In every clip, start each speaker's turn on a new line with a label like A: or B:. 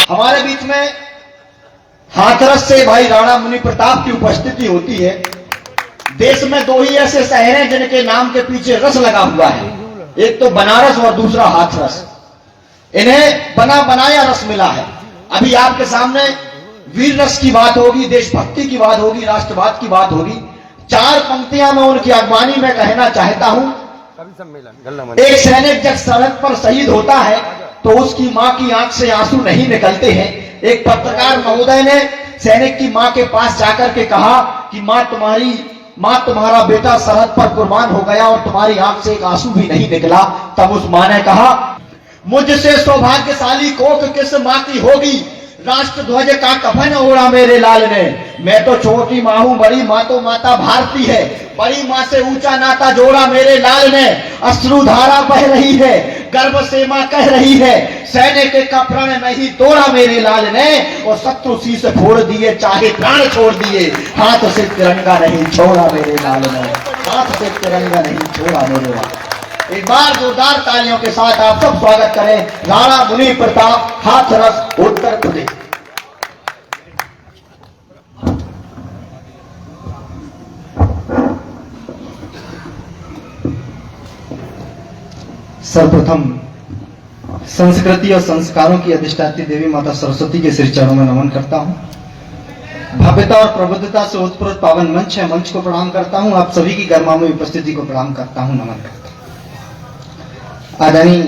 A: हमारे बीच में हाथरस से भाई राणा मुनि प्रताप की उपस्थिति होती है। देश में दो ही ऐसे शहर हैं जिनके नाम के पीछे रस लगा हुआ है, एक तो बनारस और दूसरा हाथरस। इन्हें बना बनाया रस मिला है। अभी आपके सामने वीर रस की बात होगी, देशभक्ति की बात होगी, राष्ट्रवाद की बात होगी। चार पंक्तियां मैं उनकी अगवानी में कहना चाहता हूं। एक सैनिक जब सरहद पर शहीद होता है तो उसकी मां की आंख से आंसू नहीं निकलते हैं। एक पत्रकार महोदय ने सैनिक की मां के पास जाकर के कहा कि मां तुम्हारा बेटा सरहद पर कुर्बान हो गया और तुम्हारी आंख से एक आंसू भी नहीं निकला। तब उस मां ने कहा, मुझसे सौभाग्यशाली कोख किस मां की होगी, राष्ट्र ध्वज का कफन ओढ़ा मेरे लाल ने। मैं तो छोटी मां हूं, बड़ी मां तो माता भारती है, बड़ी मां से ऊंचा नाता जोड़ा मेरे लाल ने। अश्रुधारा बह रही है, गर्व से मां कह रही है, सैनिक का प्रण नहीं तोड़ा मेरे लाल ने। और शत्रु शीश फोड़ दिए, चाहे प्राण छोड़ दिए, हाथ से तिरंगा नहीं छोड़ा मेरे लाल ने, हाथ से तिरंगा नहीं छोड़ा मेरे लाल। एक बार जोरदार तालियों के साथ आप सब स्वागत करें राणा मुनि प्रताप, हाथरस, उत्तर प्रदेश।
B: सर्वप्रथम संस्कृति और संस्कारों की अधिष्ठात्री देवी माता सरस्वती के श्री चरणों में नमन करता हूं। भव्यता और प्रबुद्धता से उत्प्रोत पावन मंच है, मंच को प्रणाम करता हूं। आप सभी की गर्मामय उपस्थिति को प्रणाम करता हूं, नमन करता हूं। आदरणीय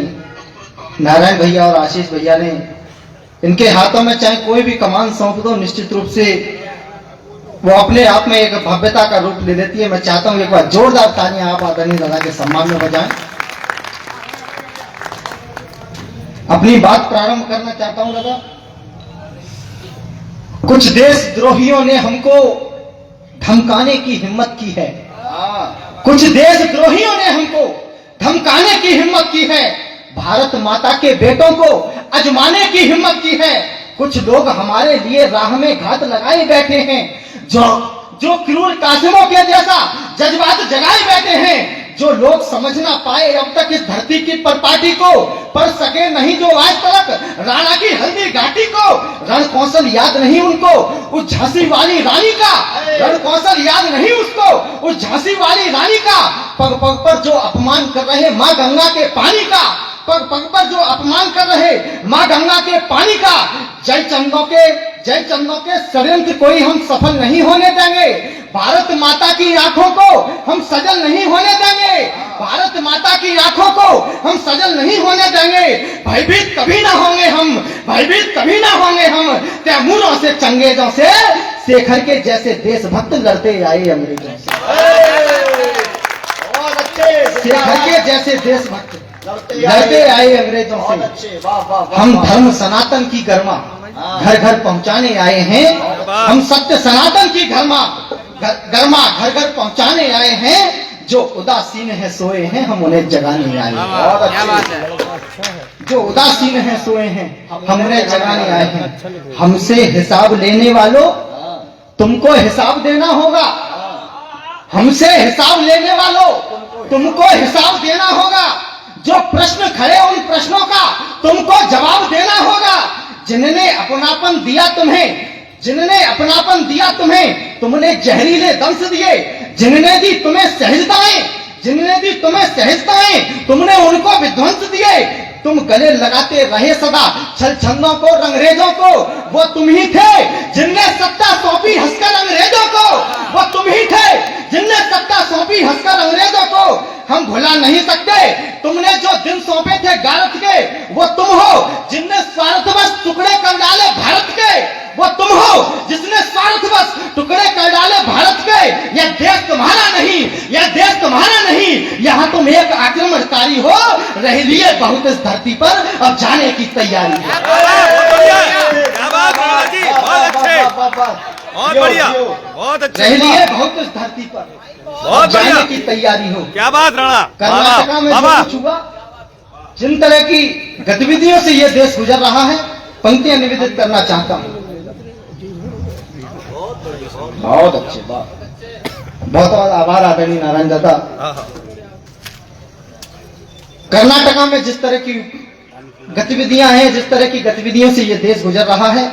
B: नारायण भैया और आशीष भैया ने इनके हाथों में चाहे कोई भी कमान सौंप दो, निश्चित रूप से वो अपने आप में एक भव्यता का रूप ले लेती है। मैं चाहता हूं एक बार जोरदार तालियां आप आदरणीय दादा के सम्मान में बजाएं। अपनी बात प्रारंभ करना चाहता हूं दादा। कुछ देशद्रोहियों ने हमको धमकाने की हिम्मत की है, कुछ देशद्रोहियों ने हमको धमकाने की हिम्मत की है, भारत माता के बेटों को अजमाने की हिम्मत की है। कुछ लोग हमारे लिए राह में घात लगाए बैठे हैं, जो क्रूर कासिमों के जैसा जज्बात जगाए बैठे हैं। जो लोग समझ ना पाए अब तक इस धरती की पार्टी को, पढ़ सके नहीं जो आज तक राणा की हल्दी घाटी को, रण कौशल याद नहीं उनको उस झांसी वाली रानी का, रण कौशल याद नहीं उसको उस झांसी वाली रानी का। पग पग पर जो अपमान कर रहे माँ गंगा के पानी का, पग पग पर जो अपमान कर रहे माँ गंगा के पानी का। जय चंदों के षड्यंत्र कोई हम सफल नहीं होने देंगे। भारत माता की आंखों को हम सजल नहीं होने देंगे, भारत माता की आंखों को हम सजल नहीं होने देंगे। भयभीत कभी ना होंगे हम, भयभीत कभी ना होंगे हम। तैमूरों से, चंगेजों से, शेखर के जैसे देशभक्त लड़ते आए अंग्रेजों से। शेखर के जैसे देशभक्त लड़ते आए अंग्रेजों से। हम धर्म सनातन की गर्मा घर घर पहुंचाने आए हैं। हम सत्य सनातन की गर्मा घर घर पहुंचाने आए हैं। जो उदासीन है सोए हैं, हम उन्हें जगाने आए हैं। जो उदासीन है सोए हैं, हम उन्हें जगाने आए हैं। हमसे हिसाब लेने वालों, तुमको हिसाब देना होगा। हमसे हिसाब लेने वालों, तुमको हिसाब देना होगा। जो प्रश्न खड़े उन प्रश्नों का तुमको जवाब देना होगा। जिन्होंने अपनापन दिया तुम्हें, जिन्होंने अपनापन दिया तुम्हें, तुमने जहरीले दंश दिए। जिन्होंने दी तुम्हें सहजताएं, जिन्होंने दी तुम्हें सहजताएं, तुमने उनको विध्वंस दिए। तुम गले लगाते रहे सदा छल छंदों को, अंग्रेजों को। वो तुम ही थे जिनने सत्ता सौंपी हंसकर अंग्रेजों को, वो तुम ही थे जिनने सत्ता सौंपी हंसकर अंग्रेजों को। हम भुला नहीं सकते तुमने जो दिन सौंपे थे गारत के, वो तुम हो जिनने स्वार्थवश टुकड़े कर डाले भारत के। वो तुम हो जिसने स्वार्थवश टुकड़े कर डाले भारत के। यह देश तुम्हारा नहीं, यह देश तुम्हारा नहीं, यहाँ तुम एक आक्रमणकारी हो। रह लिए बहुत इस धरती पर, अब जाने की तैयारी है।
C: बहुत बढ़िया, बहुत अच्छे।
B: रह लिए बहुत इस धरती पर,
C: बहुत
B: जाने की तैयारी हो।
C: क्या बात राणा।
B: कर्नाटका में जो कुछ हुआ, जिन तरह की गतिविधियों से यह देश गुजर रहा है, पंक्तियां निवेदित करना चाहता हूं। बहुत अच्छे, बहुत आभार आदरणीय नारायण दादा। कर्नाटका में जिस तरह की गतिविधियां हैं, जिस तरह की गतिविधियों से ये देश गुजर रहा है,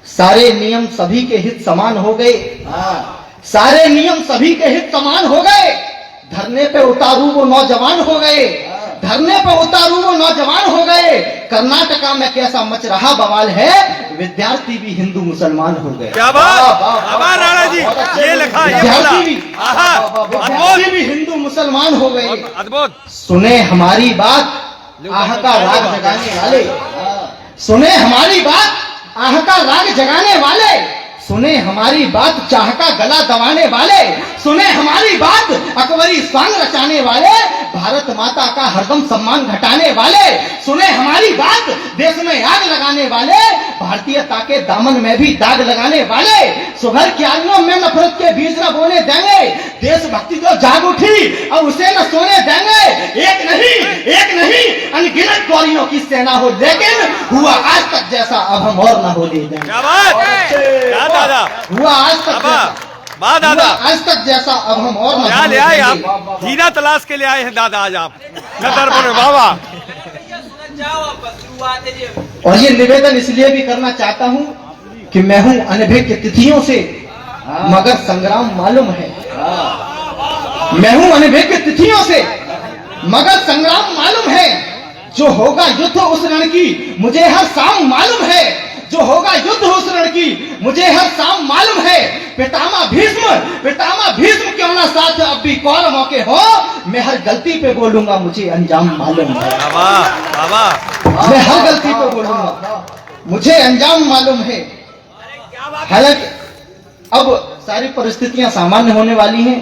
B: सारे नियम सभी के हित समान हो गए। सारे नियम सभी के हित समान हो गए। धरने पे उतारू वो नौजवान हो गए। धरने पे उतारू वो नौजवान हो गए। कर्नाटका में कैसा मच रहा बवाल है, विद्यार्थी भी हिंदू मुसलमान हो गए।
C: क्या बात, आभार राणा जी, ये लिखा, ये बोला,
B: विद्यार्थी भी हिंदू मुसलमान हो गए।
C: अद्भुत।
B: सुने हमारी बात, आह का राग जगाने वाले, सुने हमारी बात, आह का राग जगाने वाले, सुने हमारी बात, चाह का गला दबाने वाले, सुने हमारी बात, अकबरी स्वांग रचाने वाले, भारत माता का हरदम सम्मान घटाने वाले, सुने हमारी बात, देश में आग लगाने वाले, भारतीयता के दामन में भी दाग लगाने वाले, सुघर क्यारियों में नफरत के बीज न बोने देंगे, देशभक्ति जो जाग उठी अब उसे न सोने देंगे। एक नहीं अनगिनत गौरियों की सेना हो, लेकिन हुआ आज तक जैसा अब हम और न होने देंगे।
C: क्या बात, दादा,
B: हुआ आज तक
C: वाह दादा,
B: आज तक जैसा अब हम और न
C: क्या ले आए आप? हीरा तलाश के लिए आए हैं दादा आज आप छतरपुर में। वाह।
B: और ये निवेदन इसलिए भी करना चाहता हूँ कि मैं हूँ अनभिज्ञ तिथियों से, मगर संग्राम मालूम है। मैं हूँ अनभिज्ञ तिथियों से, मगर संग्राम मालूम है। जो होगा युद्ध उस रण की मुझे हर शाम मालूम है। जो होगा युद्ध उस रण की मुझे हर शाम मालूम है। पितामह भीष्म क्यों ना साथ अब भी कौरवों के हो, मैं हर गलती पे बोलूंगा मुझे अंजाम मालूम है। मैं हर गलती पे बोलूंगा मुझे अंजाम मालूम है। हालांकि अब सारी परिस्थितियां सामान्य होने वाली हैं,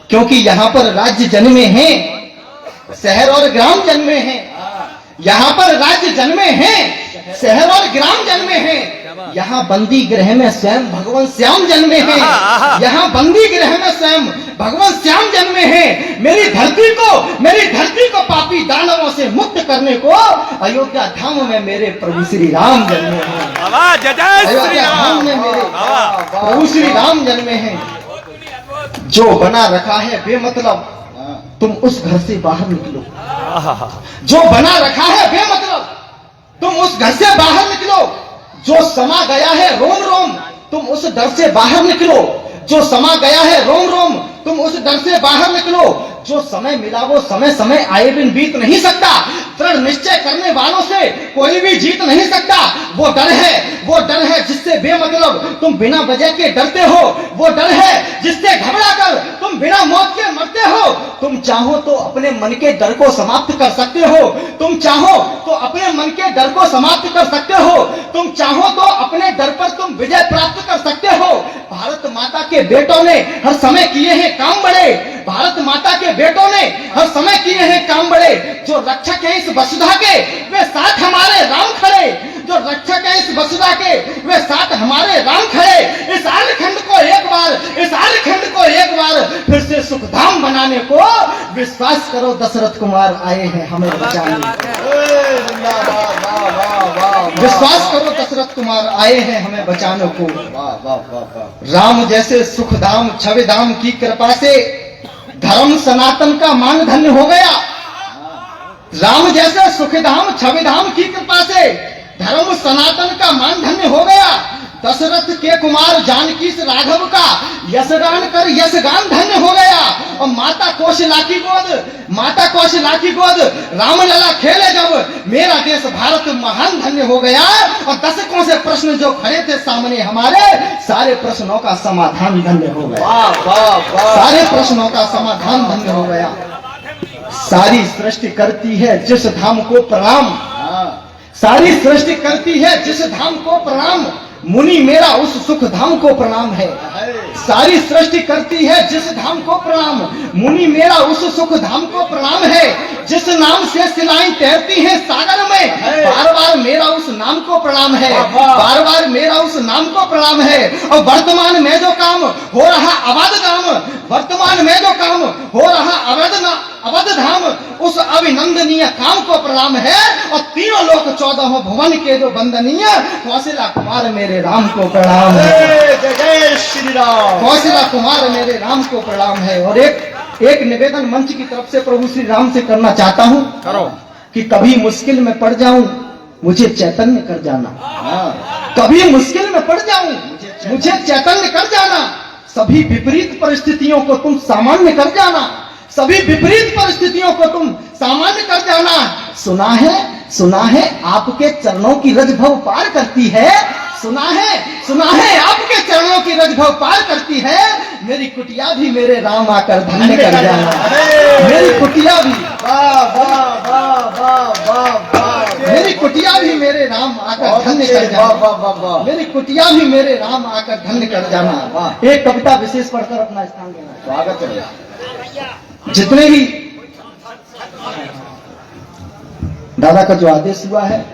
B: क्योंकि यहाँ पर राज्य जन्मे हैं, शहर और ग्राम जन्मे हैं। यहाँ पर राज्य जन्मे हैं, शहर और ग्राम जन्मे हैं। यहाँ बंदी गृह में स्वयं भगवान श्याम जन्मे हैं। यहाँ बंदी गृह में स्वयं भगवान श्याम जन्मे हैं। मेरी धरती को पापी दानवों से मुक्त करने को अयोध्या धाम में मेरे प्रभु श्री राम जन्मे हैं। अयोध्या धाम में मेरे प्रभु श्री राम जन्मे हैं। जो बना रखा है बेमतलब, तुम उस घर से बाहर निकलो। जो बना रखा है बेमतलब, तुम उस घर से बाहर निकलो। जो समा गया है रोम रोम, तुम उस डर से बाहर निकलो। जो समा गया है रोम रोम, तुम उस डर से बाहर निकलो। जो समय मिला वो समय आए बिन बीत नहीं सकता। दृढ़ निश्चय करने वालों से कोई भी जीत नहीं सकता। वो डर है जिससे बेमतलब तुम बिना वजह के डरते हो। वो डर है जिससे घबरा कर तुम बिना मौत के मरते हो। तुम चाहो तो अपने मन के डर को समाप्त कर सकते हो। तुम चाहो तो अपने मन के डर को समाप्त कर सकते हो। तुम चाहो तो अपने डर पर तुम विजय प्राप्त कर सकते हो। भारत माता के बेटों ने हर समय किए हैं काम बड़े। भारत माता के बेटों ने हर समय किए हैं काम बड़े। जो रक्षक है इस वसुधा के, वे साथ हमारे राम खड़े। जो रक्षक है इस वसुधा के, वे साथ हमारे राम खड़े। इस आर्यखंड को एक बार फिर से सुखधाम बनाने को विश्वास करो, दशरथ कुमार आए हैं हमें बचाने। विश्वास करो, दशरथ कुमार आए हैं हमें बचाने को। राम जैसे सुखधाम छविधाम की कृपा से धर्म सनातन का मान धन्य हो गया। राम जैसे सुखधाम छविधाम की कृपा से धर्म सनातन का मान धन्य हो गया। दशरथ के कुमार जानकी से राघव का यशगान कर यशगान धन्य हो गया। और माता कौशला की गोद रामलला खेले जब, मेरा देश भारत महान धन्य हो गया। और दशकों से प्रश्न जो खड़े थे सामने हमारे, सारे प्रश्नों का समाधान धन्य हो गया। सारे प्रश्नों का समाधान धन्य हो गया। सारी सृष्टि करती है जिस धाम को प्रणाम। सारी सृष्टि करती है जिस धाम को प्रणाम। मुनि मेरा उस सुख धाम को प्रणाम है। सारी सृष्टि करती है जिस धाम को प्रणाम। मुनि मेरा उस सुख धाम को प्रणाम है। जिस नाम से सिलाएं तैरती हैं सागर में, बार बार मेरा उस नाम को प्रणाम है। बार बार मेरा उस नाम को प्रणाम है। और वर्तमान में जो काम हो रहा अवध धाम, वर्तमान में जो काम हो रहा अवध धाम, उस अभिनंदनीय काम को प्रणाम है। और तीनों लोक 14 भुवन के जो वंदनीय कौशला कुमार मेरे राम को प्रणाम है।
A: जय श्री राम।
B: कौशला कुमार मेरे राम को प्रणाम है। और एक निवेदन मंच की तरफ से प्रभु श्री राम से करना चाहता हूँ
C: करो
B: कि कभी मुश्किल में पड़ जाऊं मुझे चैतन्य कर जाना।
A: हाँ,
B: कभी मुश्किल में पड़ जाऊं, मुझे चैतन्य कर जाना। सभी विपरीत परिस्थितियों को तुम सामान्य कर जाना। सभी विपरीत परिस्थितियों को तुम सामान्य कर जाना। सुना है आपके चरणों की रजभव पार करती है। सुना है आपके चरणों की रजभव पार करती है। मेरी कुटिया भी मेरे राम आकर धन्य कर जाना। मेरी कुटिया भी,
A: वाह वाह वाह वाह वाह वाह,
B: मेरी कुटिया भी मेरे राम आकर धन्य कर
A: वाह
B: जाना।
A: वाह वाह वाह,
B: मेरी कुटिया भी मेरे राम आकर धन्य कर जाना।
A: वाह।
B: एक कविता विशेष पढ़कर अपना स्थान देना।
A: स्वागत है।
B: जितने भी दादा का जो आदेश हुआ है,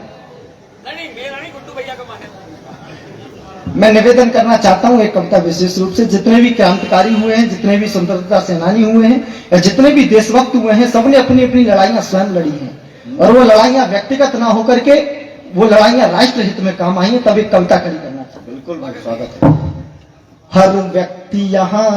B: मैं निवेदन करना चाहता हूं एक कविता विशेष रूप से। जितने भी क्रांतिकारी हुए हैं, जितने भी स्वतंत्रता सेनानी हुए हैं, या जितने भी देशभक्त हुए हैं, सबने अपनी अपनी लड़ाइयां स्वयं लड़ी हैं। और वो लड़ाइयां व्यक्तिगत ना होकर के वो लड़ाइयां राष्ट्र हित में काम आई हैं। तब एक कविता करी करना चाहिए।
A: बिल्कुल भाई, स्वागत है।
B: हर व्यक्ति यहाँ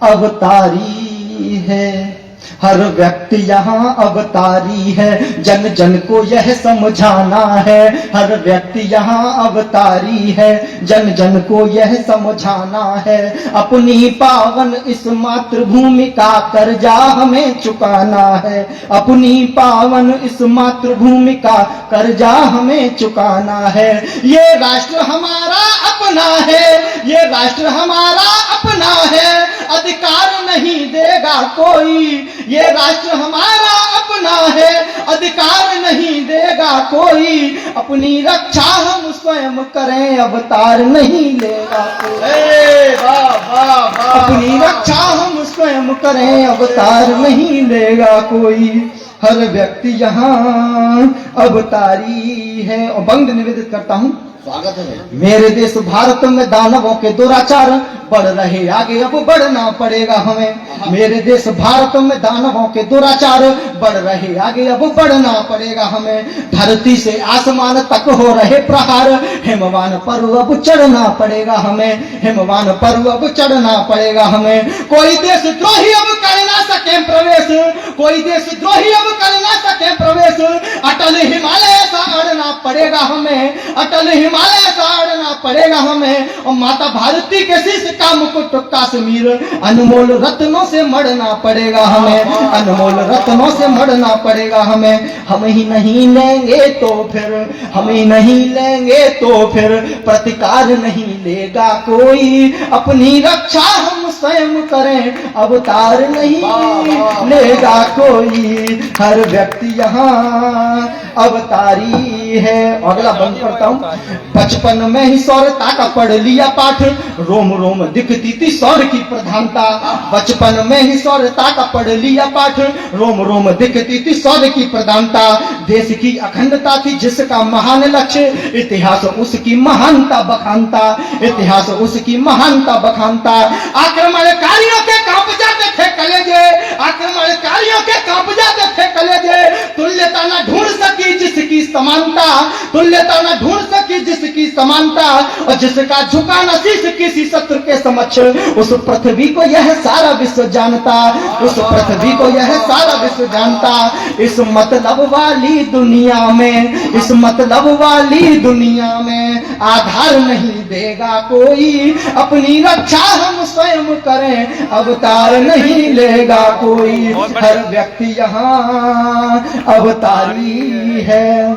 B: अवतारी है, हर व्यक्ति यहाँ अवतारी है, जन जन को यह समझाना है। हर व्यक्ति यहाँ अवतारी है, जन जन को यह समझाना है। अपनी पावन इस मातृभूमि का कर्जा हमें चुकाना है। अपनी पावन इस मातृभूमि का कर्जा हमें चुकाना है। ये राष्ट्र हमारा अपना है, ये राष्ट्र हमारा अपना है, अधिकार नहीं देगा कोई। ये राष्ट्र हमारा अपना है, अधिकार नहीं देगा कोई। अपनी रक्षा हम स्वयं करें, अवतार नहीं लेगा कोई।
A: वाह वाह वाह,
B: अपनी रक्षा हम स्वयं करें, अवतार नहीं लेगा कोई। हर व्यक्ति यहाँ अवतारी है। और बंद निवेदित करता हूँ।
A: स्वागत है भाई।
B: मेरे देश भारत में दानवों के दुराचार बढ़ रहे आगे, अब बढ़ना पड़ेगा हमें। मेरे देश भारत में दानवों के दुराचार बढ़ रहे आगे, अब बढ़ना पड़ेगा हमें। धरती से आसमान तक हो रहे प्रहार, हिमवान पर्व अब चढ़ना पड़ेगा हमें। हिमवान पर्व अब चढ़ना पड़ेगा हमें। कोई देशद्रोही अब कर ना सके प्रवेश, कोई देशद्रोही अब कर ना सके प्रवेश। अटल हिमालय सा अड़ना पड़ेगा हमें, अटल हिमालय सा अड़ना पड़ेगा हमें। और माता भारती के शीश का मुकुट कश्मीर, अनमोल रत्नों से मढ़ना पड़ेगा हमें। अनमोल रत्नों से मढ़ना पड़ेगा हमें। हम ही नहीं लेंगे तो फिर, हम ही नहीं लेंगे तो फिर प्रतिकार नहीं लेगा कोई। अपनी रक्षा हम स्वयं करें, अवतार नहीं लेगा कोई। हर व्यक्ति यहाँ अवतारी है। अगला बंद करता हूँ। बचपन में ही सौरता का पढ़ लिया पाठ, रोम रोम दिखती थी सौर की प्रधानता। बचपन में ही सौरता का पढ़ लिया पाठ, रोम रोम दिखती थी सौर की प्रधानता। देश की अखंडता थी जिसका महान लक्ष्य, इतिहास उसकी महानता बखानता। इतिहास उसकी महानता बखानता। आक्रमणकारियों के कांप जाते थे कलेजे, आक्रमणकारियों के कांप जाते थे कलेजे। तुल्यता न ढूंढ सकी जिसकी समानता, तुल्यता न ढूंढ सकी जिसकी समानता। और जिसका झुका न शीश किसी शत्रु के समक्ष, उस पृथ्वी को यह सारा विश्व जानता। उस पृथ्वी को यह सारा विश्व जानता। इस मतलब वाली दुनिया में, इस मतलब वाली दुनिया में आधार नहीं देगा कोई। अपनी रक्षा हम स्वयं करें, अवतार नहीं लेगा कोई। हर व्यक्ति यहाँ अवतारी है।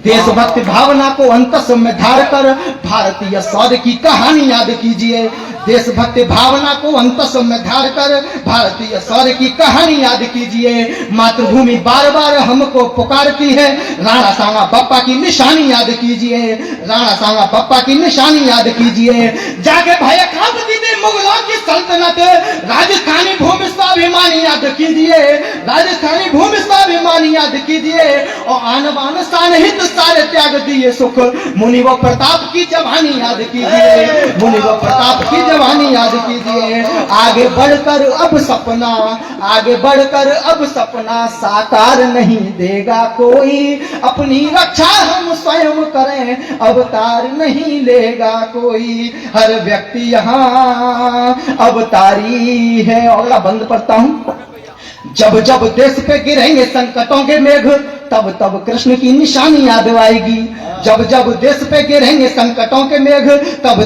B: देशभक्ति भावना को अंतस में धार कर भारतीय शौर्य की कहानी याद कीजिए। देशभक्ति भावना को अंतस में धार कर भारतीय शौर्य की कहानी याद कीजिए। मातृभूमि बार बार हमको पुकारती है, राणा सांगा बप्पा की निशानी याद कीजिए। राणा सांगा बप्पा की निशानी याद कीजिए। जाके भय कांपती थी मुगलों की सल्तनत, राजस्थानी भूमि स्वाभिमानी याद कीजिए। राजस्थानी भूमि स्वाभिमानी याद कीजिए। और आन बान शान हित सारे त्याग दिए सुख, मुनिव प्रताप की जवानी याद कीजिए। मुनिव प्रताप की जवानी याद कीजिए। आगे बढ़कर अब सपना, आगे बढ़कर अब सपना साकार नहीं देगा कोई। अपनी रक्षा हम स्वयं करें, अवतार नहीं लेगा कोई। हर व्यक्ति यहाँ अवतारी है। अगला बंद पढ़ता हूँ। जब जब देश पे गिरेंगे संकटों के मेघ, तब तब कृष्ण की निशानी याद आएगी। जब जब देश पे गिरेंगे संकटों के मेघ, तब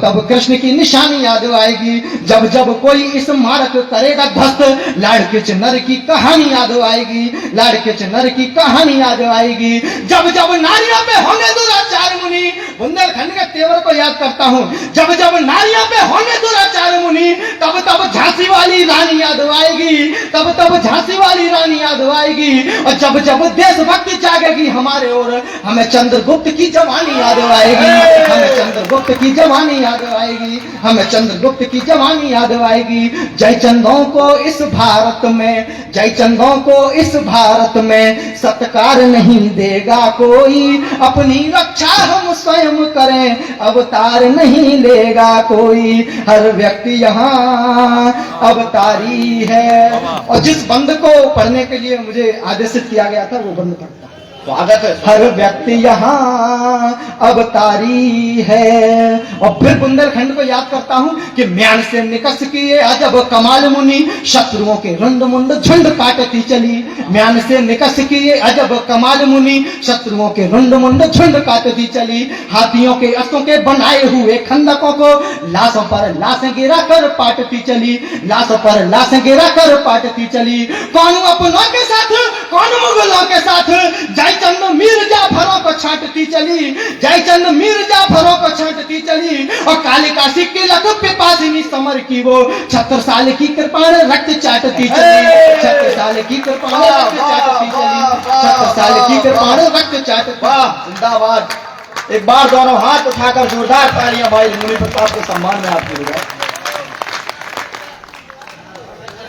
B: तब कृष्ण की निशानी याद आएगी। जब जब कोई इस मारक करेगा ध्वस्त, लाड़ के नर की कहानी याद आएगी, लाड़ के नर की कहानी याद आएगी। जब जब नारियों पे होंगे दुराचार मुनि, बुंदेलखंड के तेवर को याद करता हूँ, जब जब नारियों पे होंगे दुराचार मुनि, तब तब झांसी वाली रानी याद आएगी, तब तब झांसी वाली रानी याद आएगी। और जब जब देशभक्ति जागेगी हमारे ओर, हमें चंद्रगुप्त की जवानी याद आएगी, हमें चंद्रगुप्त की जवानी याद आएगी, हमें चंद्रगुप्त की जवानी याद आएगी। जय चंदों को इस भारत में, जय चंदों को इस भारत में सत्कार नहीं देगा कोई, अपनी रक्षा हम स्वयं करें, अवतार नहीं लेगा कोई। हर व्यक्ति यहाँ अवतारी है। और जिस बंद को पढ़ने के लिए मुझे आदेशित किया गया था वो बंद पढ़ता।
A: स्वागत है।
B: हर व्यक्ति यहाँ अवतारी है। और फिर बुंदेलखंड को याद करता हूँ कि म्यान से निकस किए अजब कमाल मुनि, शत्रुओं के रुंड मुंड झुंड काटती चली। म्यान से निकस किए अजब कमाल मुनि, शत्रुओं के रुंड मुंड झुंड काटती चली। हाथियों के अस्तों के बनाए हुए खंदकों को लाशों पर लाशें गिरा कर पाटती चली, लाशों पर लाशें गिरा कर पाटती चली। कौन अपनों के साथ, कौन मुगलों के साथ, जयचंद मीर जाफरों को छांटती चली, जयचंद मीर जाफरों को छांटती चली। और कालिका सिक्की लघु पिपासिनी समर की वो 76 साल की कृपाण रक्त चाटती चली, 76 साल की कृपाण रक्त चाटती चली, 76 साल की कृपाण रक्त चाटती।
A: वाह, जिंदाबाद। एक बार दोनों हाथ उठाकर जोरदार तालियां भाई मुनि प्रताप के सम्मान में आपकी बजाय।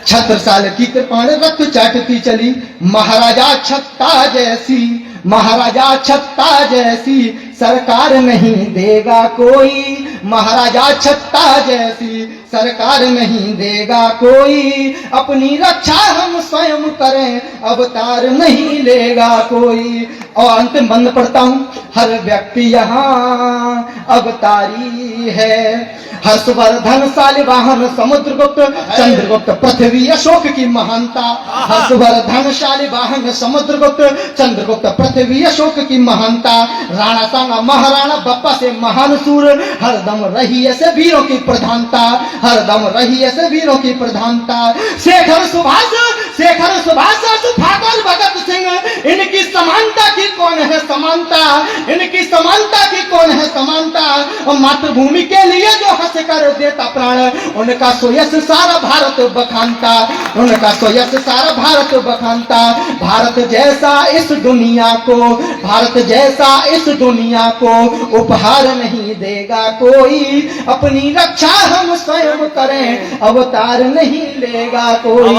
B: 76 साल की कृपाण रक्त चाटती चली। महाराजा छत्ता जैसी, महाराजा छत्ता जैसी सरकार नहीं देगा कोई, महाराजा छत्ता जैसी सरकार नहीं देगा कोई। अपनी रक्षा हम स्वयं करें, अवतार नहीं लेगा कोई। और अंतिम बंद पढ़ता हूँ, हर व्यक्ति यहाँ अवतारी है। हर्षवर्धन शालिवाहन समुद्रगुप्त, चंद्रगुप्त पृथ्वी अशोक की महानता। हर्षवर्धन शालिवाहन समुद्रगुप्त, चंद्रगुप्त पृथ्वी अशोक की महानता। राणा सांगा महाराणा बप्पा से महान सूर, हरदम रही ऐसे वीरों की प्रधानता, हरदम रही ऐसे वीरों की प्रधानता। शेखर सुभाष, शेखर सुभाष सुधाकर भगत सिंह, इनकी समानता की कौन है समानता, इनकी समानता की कौन है समानता। और मातृभूमि के लिए जो हंस कर देता प्राण, उनका सोयस सारा भारत बखानता, उनका सोयस सारा भारत बखानता। भारत जैसा इस दुनिया को, भारत जैसा इस दुनिया को उपहार नहीं देगा कोई। अपनी रक्षा हम स्वयं करें, अवतार नहीं लेगा कोई।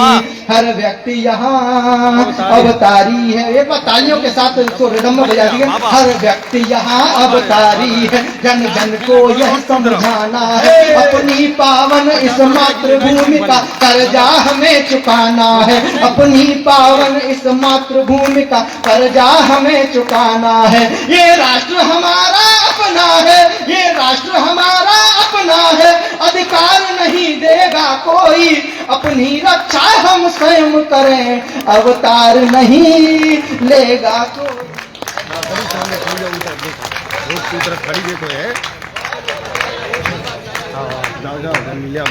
B: हर व्यक्ति यहाँ अवतारी है। एक बार तालियों के साथ इसको रिदम में बजा दिए। हर व्यक्ति यहाँ अवतारी है, जन जन को यह समझाना है। अपनी पावन इस मातृभूमि का कर्जा हमें चुकाना है, अपनी पावन इस मातृभूमि का कर्जा हमें चुकाना है। ये राष्ट्र हमारा अपना है, ये राष्ट्र हमारा अपना है, अधिकार नहीं देगा कोई। अपनी रक्षा हम स्वयं करें, अवतार नहीं लेगा कोई।
C: खड़ी देखो है। जाओ जाओ मिलिया